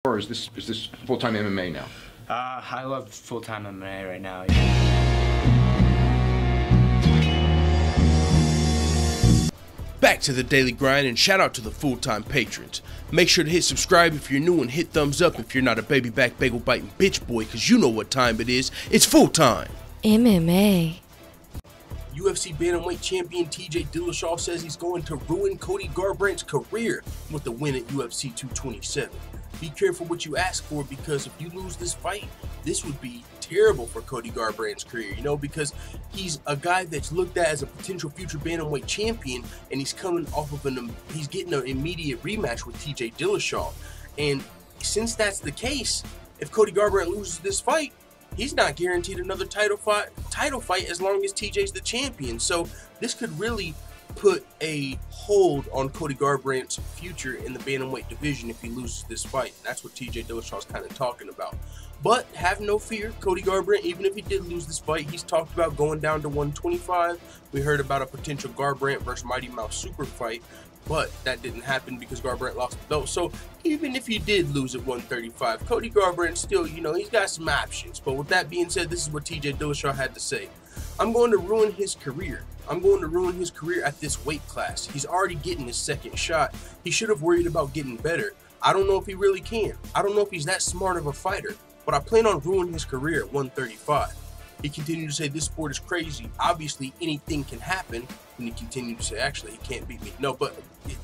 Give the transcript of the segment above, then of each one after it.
Or is this full-time MMA now? I love full-time MMA right now. Back to the daily grind, and shout out to the full-time patrons. Make sure to hit subscribe if you're new and hit thumbs up if you're not a baby back bagel biting bitch boy, cause you know what time it is. It's full-time MMA. UFC bantamweight champion TJ Dillashaw says he's going to ruin Cody Garbrandt's career with the win at UFC 227. Be careful what you ask for, because if you lose this fight, this would be terrible for Cody Garbrandt's career, you know, because he's a guy that's looked at as a potential future bantamweight champion, and he's coming off of he's getting an immediate rematch with TJ Dillashaw. And since that's the case, if Cody Garbrandt loses this fight, he's not guaranteed another title fight as long as TJ's the champion. So this could really put a hold on Cody Garbrandt's future in the bantamweight division if he loses this fight. That's what TJ Dillashaw's kind of talking about. But have no fear, Cody Garbrandt, even if he did lose this fight, he's talked about going down to 125. We heard about a potential Garbrandt versus Mighty Mouse super fight, but that didn't happen because Garbrandt lost the belt. So even if he did lose at 135, Cody Garbrandt still, you know, he's got some options. But with that being said, this is what TJ Dillashaw had to say. I'm going to ruin his career. I'm going to ruin his career at this weight class. He's already getting his second shot. He should have worried about getting better. I don't know if he really can. I don't know if he's that smart of a fighter, but I plan on ruining his career at 135. He continued to say, this sport is crazy. Obviously, anything can happen. And he continued to say, actually, he can't beat me. No, but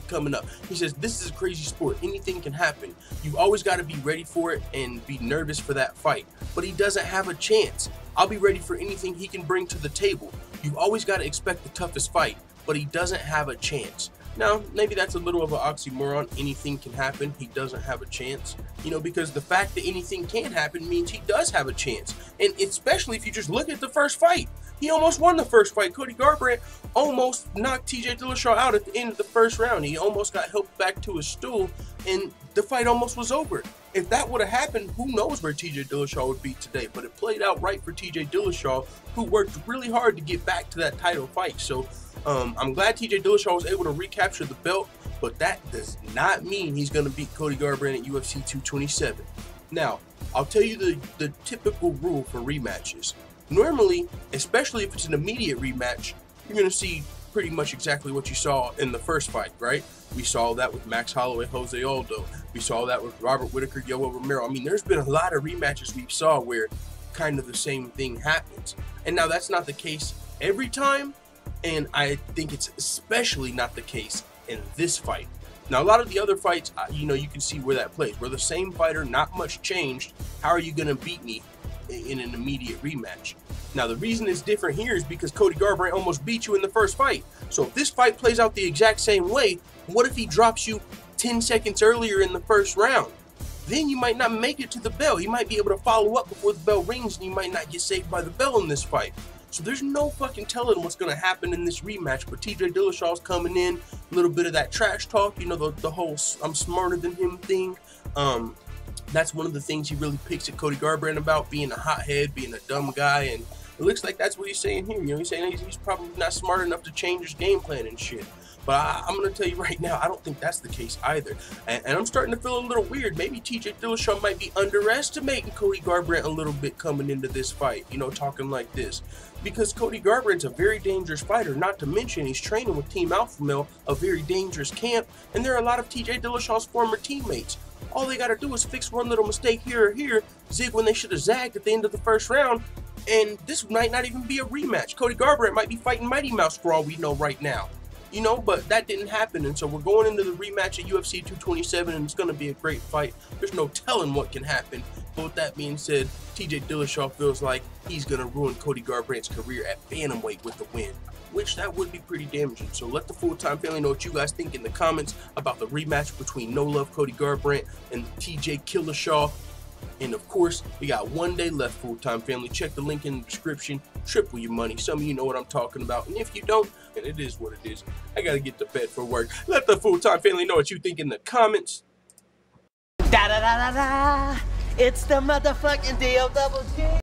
coming up, he says, this is a crazy sport. Anything can happen. You've always got to be ready for it and be nervous for that fight. But he doesn't have a chance. I'll be ready for anything he can bring to the table. You've always got to expect the toughest fight, but he doesn't have a chance. Now, maybe that's a little of an oxymoron. Anything can happen. He doesn't have a chance. You know, because the fact that anything can happen means he does have a chance. And especially if you just look at the first fight. He almost won the first fight. Cody Garbrandt almost knocked TJ Dillashaw out at the end of the first round. He almost got helped back to his stool, and the fight almost was over. If that would have happened, who knows where TJ Dillashaw would be today. But it played out right for TJ Dillashaw, who worked really hard to get back to that title fight. So I'm glad TJ Dillashaw was able to recapture the belt, but that does not mean he's going to beat Cody Garbrandt at UFC 227. Now, I'll tell you the typical rule for rematches. Normally, especially if it's an immediate rematch, you're going to see pretty much exactly what you saw in the first fight, right? We saw that with Max Holloway, Jose Aldo. We saw that with Robert Whittaker, Yoel Romero. I mean, there's been a lot of rematches we saw where kind of the same thing happens. And now that's not the case every time, and I think it's especially not the case in this fight. Now, a lot of the other fights, you know, you can see where that plays. We're the same fighter, not much changed. How are you going to beat me in an immediate rematch? Now, the reason it's different here is because Cody Garbrandt almost beat you in the first fight. So if this fight plays out the exact same way, what if he drops you 10 seconds earlier in the first round? Then you might not make it to the bell. He might be able to follow up before the bell rings, and you might not get saved by the bell in this fight. So there's no fucking telling what's going to happen in this rematch. But TJ Dillashaw's coming in, a little bit of that trash talk, you know, the whole I'm smarter than him thing. That's one of the things he really picks at Cody Garbrandt about, being a hothead, being a dumb guy, and it looks like that's what he's saying here. You know, he's saying he's probably not smart enough to change his game plan and shit. But I'm going to tell you right now, I don't think that's the case either. And I'm starting to feel a little weird. Maybe TJ Dillashaw might be underestimating Cody Garbrandt a little bit coming into this fight, you know, talking like this. Because Cody Garbrandt's a very dangerous fighter, not to mention he's training with Team Alpha Male, a very dangerous camp, and there are a lot of TJ Dillashaw's former teammates. All they got to do is fix one little mistake here or here, zig when they should have zagged at the end of the first round, and this might not even be a rematch. Cody Garbrandt might be fighting Mighty Mouse for all we know right now. You know, but that didn't happen, and so we're going into the rematch at UFC 227, and it's going to be a great fight. There's no telling what can happen. But with that being said, TJ Dillashaw feels like he's going to ruin Cody Garbrandt's career at bantamweight with the win, which that would be pretty damaging. So let the full-time family know what you guys think in the comments about the rematch between No Love Cody Garbrandt and TJ Dillashaw. And of course, we got one day left, full-time family. Check the link in the description. Triple your money. Some of you know what I'm talking about. And if you don't, and it is what it is, I gotta get to bed for work. Let the full-time family know what you think in the comments. Da da da da da. It's the motherfucking DOG.